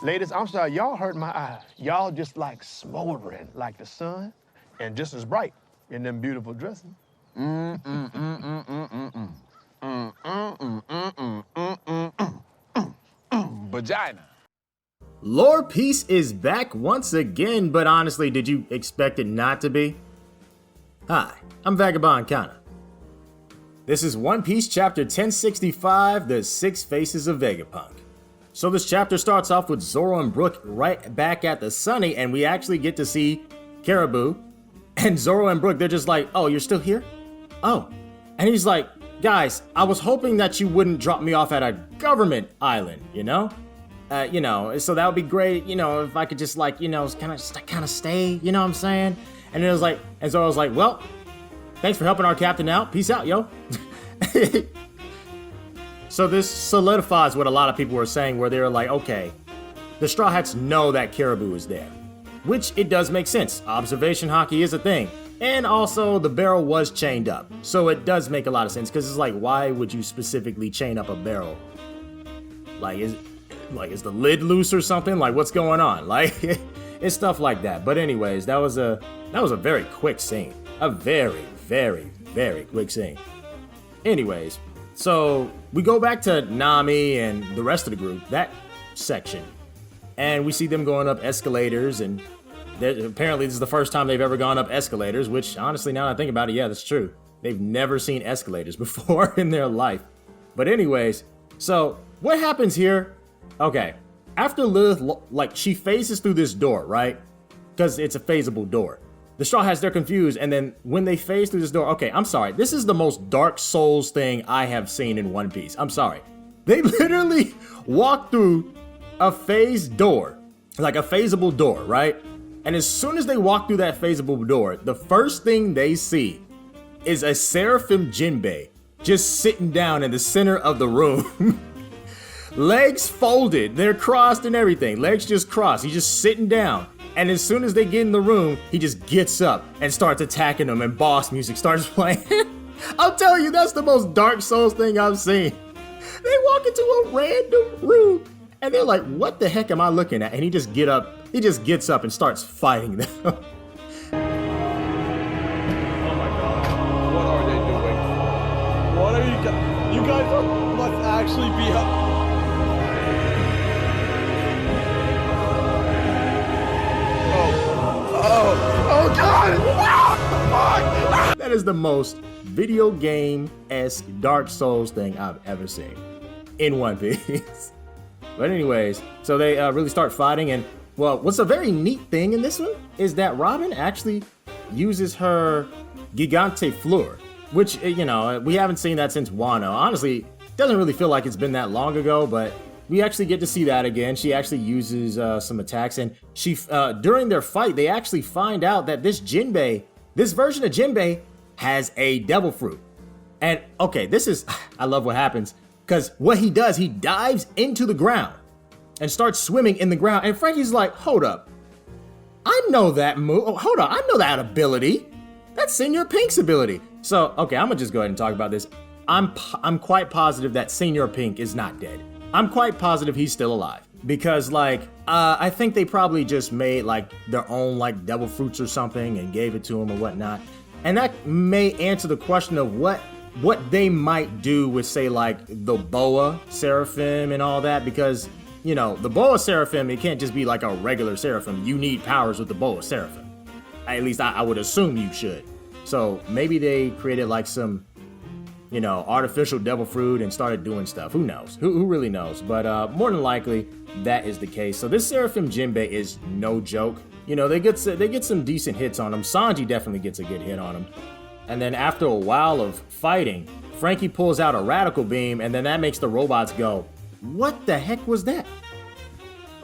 Ladies, I'm sorry, y'all hurt my eyes. Y'all just like smoldering like the sun and just as bright in them beautiful dresses. Vagina. Lore Peace is back once again, but honestly, did you expect it not to be? Hi, I'm Vagabond Kana. This is One Piece chapter 1065, The Six Faces of Vegapunk. So this chapter starts off with Zoro and Brook right back at the Sunny, and we actually get to see Caribou. And Zoro and Brook, they're just like, oh, you're still here? Oh. And he's like, guys, I was hoping that you wouldn't drop me off at a government island, you know? So that would be great, if I could just kind of stay, you know what I'm saying? And it was like, and Zoro was like, well, thanks for helping our captain out. Peace out, yo. So this solidifies what a lot of people were saying, where they were like, okay, the Straw Hats know that Caribou is there, which it does make sense. Observation hockey is a thing. And also the barrel was chained up. So it does make a lot of sense, because it's like, why would you specifically chain up a barrel? Is the lid loose or something? Like, what's going on? Like, it's stuff like that. But anyways, that was a very quick scene. A very, very, very quick scene. Anyways, so we go back to Nami and the rest of the group, that section. And we see them going up escalators, and apparently this is the first time they've ever gone up escalators, which honestly, now that I think about it, yeah, that's true. They've never seen escalators before in their life. But anyways, so what happens here? Okay, after Lilith, she phases through this door, right? Because it's a phaseable door. The Straw Hats, they're confused, and then when they phase through this door, okay, I'm sorry, this is the most Dark Souls thing I have seen in One Piece. I'm sorry. They literally walk through a phased door, like a phaseable door, right? And as soon as they walk through that phaseable door, the first thing they see is a Seraphim Jinbei just sitting down in the center of the room. Legs folded, they're crossed and everything. Legs just crossed, he's just sitting down. And as soon as they get in the room, he just gets up and starts attacking them, and boss music starts playing. I'll tell you, that's the most Dark Souls thing I've seen. They walk into a random room, and they're like, what the heck am I looking at? And he just gets up and starts fighting them. Oh my god. What are they doing? What are you guys? You guys must actually be up. Oh God! That is the most video game-esque Dark Souls thing I've ever seen in One Piece. But anyways, so they really start fighting, and well, what's a very neat thing in this one is that Robin actually uses her Gigante Fleur, which, we haven't seen that since Wano. Honestly, it doesn't really feel like it's been that long ago, but we actually get to see that again. She actually uses some attacks, and she during their fight, they actually find out that this version of Jinbei has a devil fruit. And okay, I love what happens, because what he does, he dives into the ground and starts swimming in the ground. And Frankie's like, hold up, I know that move. Oh, hold on, I know that ability. That's Senior Pink's ability. So, okay, I'm gonna just go ahead and talk about this. I'm quite positive that Senior Pink is not dead. I'm quite positive he's still alive, because I think they probably just made their own devil fruits or something and gave it to him or whatnot. And that may answer the question of what they might do with, say, the Boa Seraphim and all that, because, the Boa Seraphim, it can't just be like a regular Seraphim. You need powers with the Boa Seraphim. At least I would assume you should. So maybe they created some artificial devil fruit and started doing stuff. Who knows? Who really knows? But more than likely, that is the case. So this Seraphim Jinbei is no joke. They get some decent hits on him. Sanji definitely gets a good hit on him. And then after a while of fighting, Frankie pulls out a radical beam, and then that makes the robots go, what the heck was that?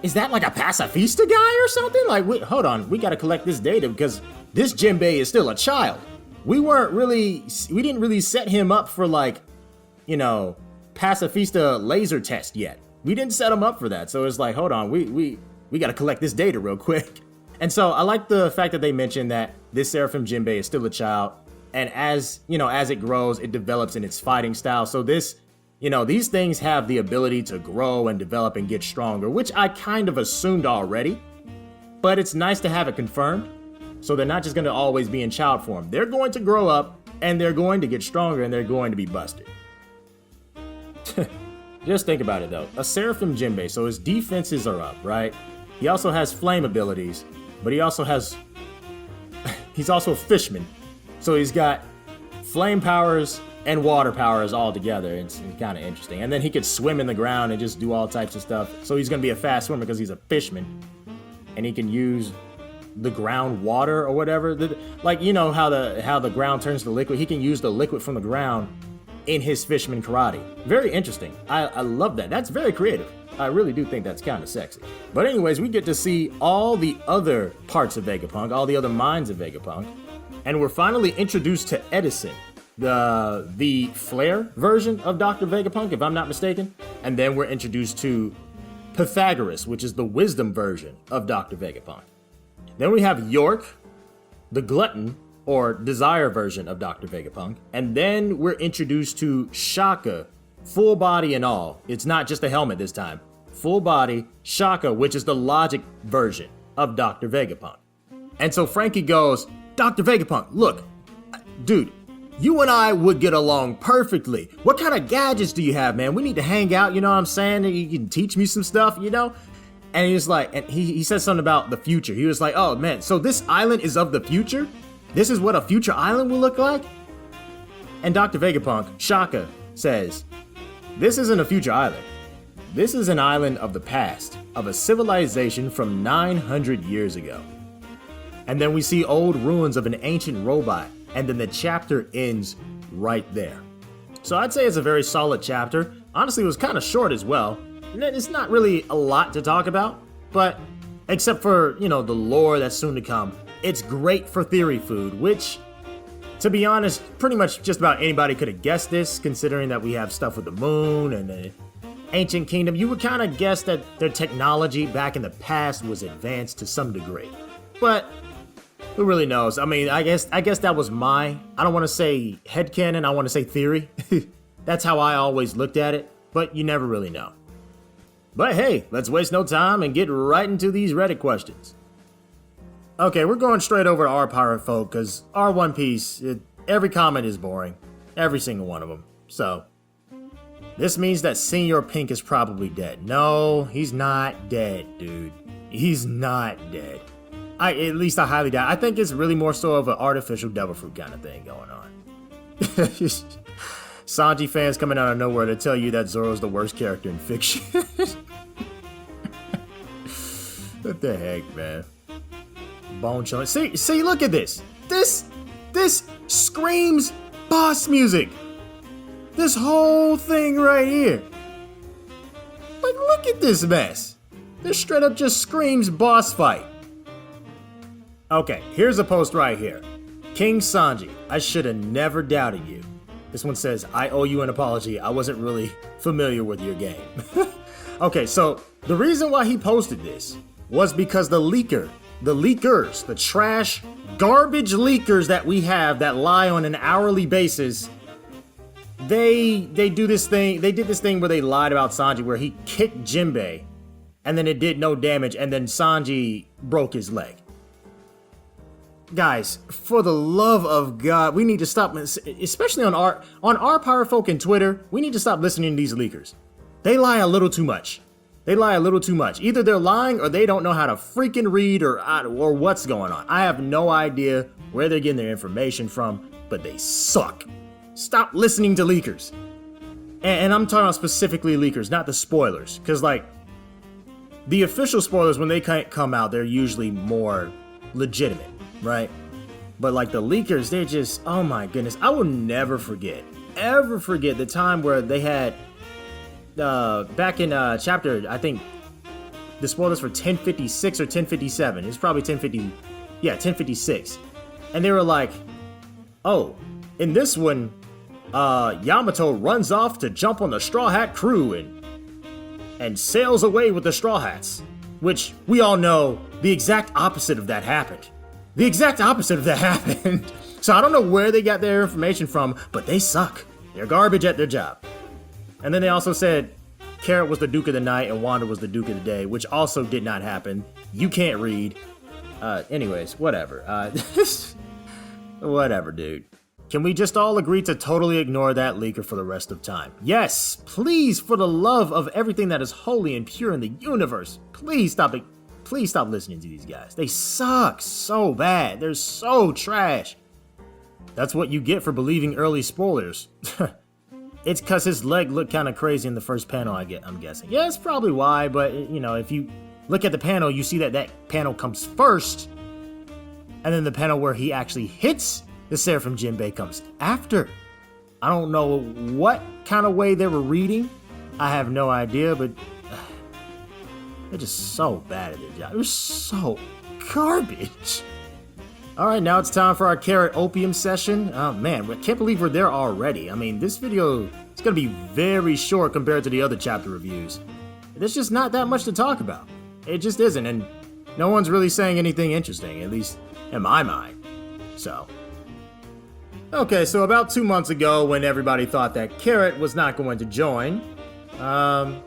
Is that like a pacifista guy or something? Hold on, we gotta collect this data, because this Jinbei is still a child. We didn't really set him up for pacifista laser test yet. We didn't set him up for that. So it's hold on, we gotta collect this data real quick. And so I like the fact that they mentioned that this Seraphim Jinbei is still a child. And as it grows, it develops in its fighting style. So this You know, these things have the ability to grow and develop and get stronger, which I kind of assumed already, but it's nice to have it confirmed. So they're not just going to always be in child form. They're going to grow up and they're going to get stronger and they're going to be busted. Just think about it though. A Seraphim Jinbei, so his defenses are up, right? He also has flame abilities, but he's also a fishman. So he's got flame powers and water powers all together. It's kind of interesting. And then he could swim in the ground and just do all types of stuff. So he's going to be a fast swimmer because he's a fishman. And he can use the ground water or whatever. Like, you know how the ground turns to liquid? He can use the liquid from the ground in his fishman karate. Very interesting. I love that. That's very creative. I really do think that's kind of sexy. But anyways, we get to see all the other parts of Vegapunk, all the other minds of Vegapunk. And we're finally introduced to Edison, the flare version of Dr. Vegapunk, if I'm not mistaken. And then we're introduced to Pythagoras, which is the wisdom version of Dr. Vegapunk. Then we have York, the glutton or desire version of Dr. Vegapunk. And then we're introduced to Shaka, full body and all. It's not just a helmet this time. Full body, Shaka, which is the logic version of Dr. Vegapunk. And so Frankie goes, Dr. Vegapunk, look, dude, you and I would get along perfectly. What kind of gadgets do you have, man? We need to hang out, you know what I'm saying? You can teach me some stuff, you know? And he was like, and he said something about the future. He was like, oh man, so this island is of the future? This is what a future island will look like? And Dr. Vegapunk, Shaka, says, this isn't a future island. This is an island of the past, of a civilization from 900 years ago. And then we see old ruins of an ancient robot, and then the chapter ends right there. So I'd say it's a very solid chapter. Honestly, it was kind of short as well. It's not really a lot to talk about, but except for, you know, the lore that's soon to come, it's great for theory food, which, to be honest, pretty much just about anybody could have guessed this, considering that we have stuff with the moon and the ancient kingdom. You would kind of guess that their technology back in the past was advanced to some degree. But who really knows? I mean, I guess that was I don't want to say headcanon, I want to say theory. That's how I always looked at it, but you never really know. But hey, let's waste no time and get right into these Reddit questions. Okay, we're going straight over to our pirate folk, because our One Piece, every comment is boring. Every single one of them. So, this means that Senior Pink is probably dead. No, he's not dead, dude. He's not dead. At least I highly doubt. I think it's really more so of an artificial devil fruit kind of thing going on. Sanji fans coming out of nowhere to tell you that Zoro's the worst character in fiction. What the heck, man? Bone chilling. See, look at this. This screams boss music. This whole thing right here. Like, look at this mess. This straight up just screams boss fight. Okay, here's a post right here. King Sanji, I should have never doubted you. This one says, I owe you an apology. I wasn't really familiar with your game. Okay, so the reason why he posted this was because the leakers, the trash, garbage leakers that we have that lie on an hourly basis, they do this thing. They did this thing where they lied about Sanji, where he kicked Jinbei, and then it did no damage, and then Sanji broke his leg. Guys, for the love of God, we need to stop, especially on our pirate folk and Twitter, we need to stop listening to these leakers. They lie a little too much. Either they're lying or they don't know how to freaking read or what's going on. I have no idea where they're getting their information from, but they suck. Stop listening to leakers. And I'm talking about specifically leakers, not the spoilers. Because, like, the official spoilers, when they come out, they're usually more legitimate, right? But, like, the leakers, they're just, oh my goodness. I will never forget the time where they had, back in chapter, I think, the spoilers for 1056 or 1057. It's probably 1056. And they were like, oh, in this one, Yamato runs off to jump on the Straw Hat crew and sails away with the Straw Hats. Which, we all know, the exact opposite of that happened. So I don't know where they got their information from, but they suck. They're garbage at their job. And then they also said Carrot was the Duke of the Night and Wanda was the Duke of the Day, which also did not happen. You can't read. Anyways, whatever. Whatever, dude. Can we just all agree to totally ignore that leaker for the rest of time? Yes, please, for the love of everything that is holy and pure in the universe. Please stop it. Please stop listening to these guys. They suck so bad. They're so trash. That's what you get for believing early spoilers. It's because his leg looked kind of crazy in the first panel, I'm guessing. Yeah, that's probably why, but, you know, if you look at the panel, you see that panel comes first, and then the panel where he actually hits the Seraphim Jinbei comes after. I don't know what kind of way they were reading. I have no idea, but they're just so bad at their job. They're so garbage. Alright, now it's time for our Carrot Opium session. Oh man, I can't believe we're there already. I mean, this video is going to be very short compared to the other chapter reviews. There's just not that much to talk about. It just isn't, and no one's really saying anything interesting, at least in my mind. So. Okay, so about 2 months ago, when everybody thought that Carrot was not going to join,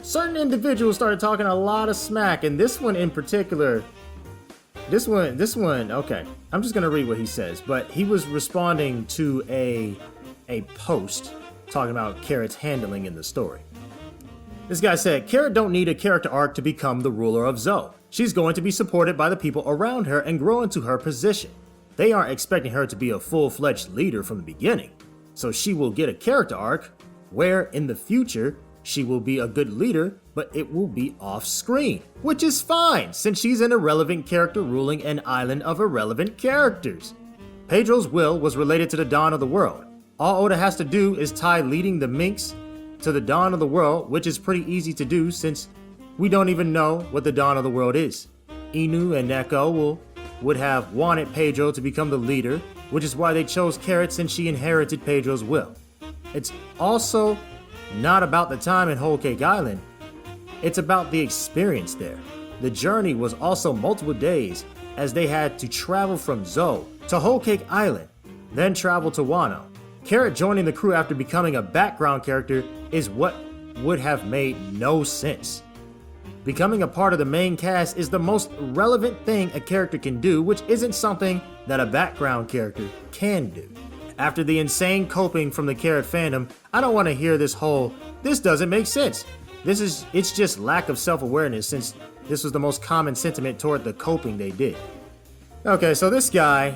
certain individuals started talking a lot of smack, and this one in particular, this one, okay, I'm just gonna read what he says, but he was responding to a post talking about Carrot's handling in the story. This guy said, Carrot don't need a character arc to become the ruler of Zoe. She's going to be supported by the people around her and grow into her position. They aren't expecting her to be a full-fledged leader from the beginning, so she will get a character arc where in the future she will be a good leader, but it will be off-screen, which is fine since she's an irrelevant character ruling an island of irrelevant characters. Pedro's will was related to the dawn of the world. All Oda has to do is tie leading the Minks to the dawn of the world, which is pretty easy to do since we don't even know what the dawn of the world is. Inu and Neko would have wanted Pedro to become the leader, which is why they chose Carrot since she inherited Pedro's will. It's also not about the time in Whole Cake Island, it's about the experience there. The journey was also multiple days as they had to travel from Zoe to Whole Cake Island, then travel to Wano. Carrot joining the crew after becoming a background character is what would have made no sense. Becoming a part of the main cast is the most relevant thing a character can do, which isn't something that a background character can do. After the insane coping from the Carrot fandom, I don't want to hear this doesn't make sense. It's just lack of self-awareness since this was the most common sentiment toward the coping they did. Okay, so this guy,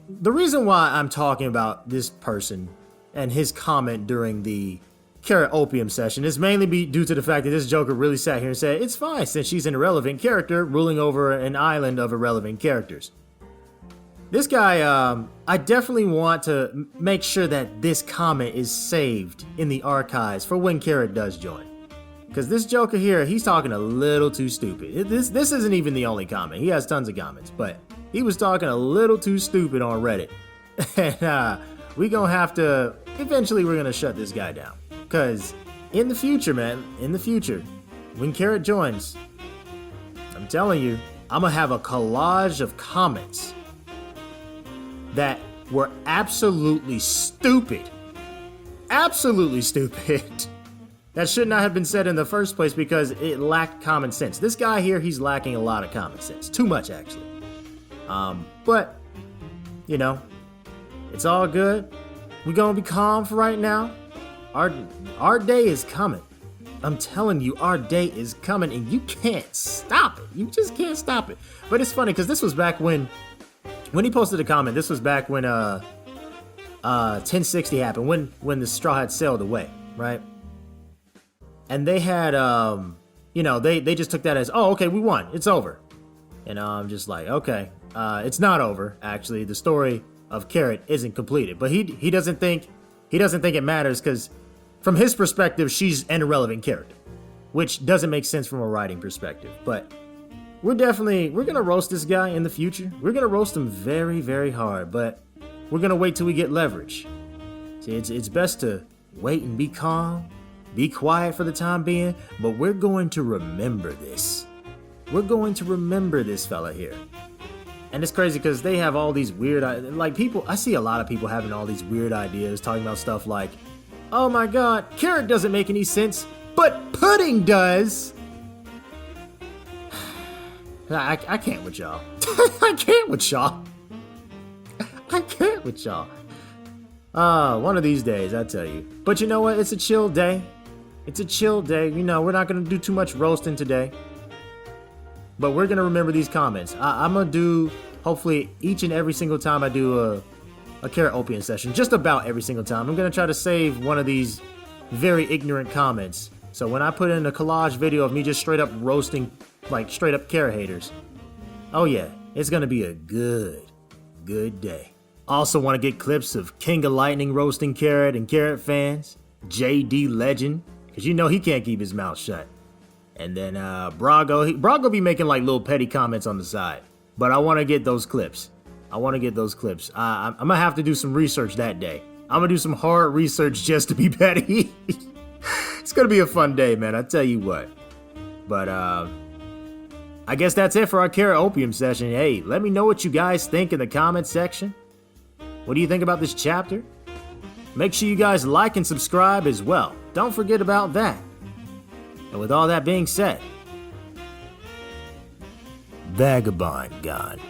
the reason why I'm talking about this person and his comment during the Carrot Opium session is mainly due to the fact that this Joker really sat here and said, it's fine since she's an irrelevant character ruling over an island of irrelevant characters. This guy, I definitely want to make sure that this comment is saved in the archives for when Carrot does join. Because this Joker here, he's talking a little too stupid. This isn't even the only comment. He has tons of comments, but he was talking a little too stupid on Reddit. And eventually we're gonna shut this guy down. Because in the future, man, when Carrot joins, I'm telling you, I'm gonna have a collage of comments that were absolutely stupid. Absolutely stupid. That should not have been said in the first place because it lacked common sense. This guy here, he's lacking a lot of common sense. Too much, actually. But, it's all good. We're gonna be calm for right now. Our day is coming. I'm telling you, our day is coming and you can't stop it. You just can't stop it. But it's funny because this was back when he posted a comment, this was back when 1060 happened, when the Straw Hat sailed away, right? And they had, they just took that as, oh, okay, we won, it's over. And I'm just like, okay, it's not over, actually. The story of Carrot isn't completed. But he doesn't think it matters because from his perspective, she's an irrelevant character, which doesn't make sense from a writing perspective. But we're gonna roast this guy in the future. We're gonna roast him very, very hard, but we're gonna wait till we get leverage. See, it's best to wait and be calm, be quiet for the time being, but we're going to remember this. We're going to remember this fella here. And it's crazy because they have all these weird, I see a lot of people having all these weird ideas, talking about stuff like, Oh my god, carrot doesn't make any sense, but pudding does. I can't with y'all. I can't with y'all. I can't with y'all. One of these days, I tell you. But you know what? It's a chill day. It's a chill day. You know, we're not going to do too much roasting today. But we're going to remember these comments. I'm going to do, hopefully, each and every single time I do a Carrot Opium session. Just about every single time. I'm going to try to save one of these very ignorant comments. So when I put in a collage video of me just straight up roasting, like straight up carrot haters. Oh yeah, it's going to be a good day. Also want to get clips of King of Lightning roasting carrot and carrot fans. JD Legend, because you know he can't keep his mouth shut. And then Brago be making like little petty comments on the side. But I want to get those clips. I'm going to have to do some research that day. I'm going to do some hard research just to be petty. It's going to be a fun day, man. I tell you what. But I guess that's it for our Carrot Opium session. Hey, let me know what you guys think in the comment section. What do you think about this chapter? Make sure you guys like and subscribe as well. Don't forget about that. And with all that being said, Vagabond gone.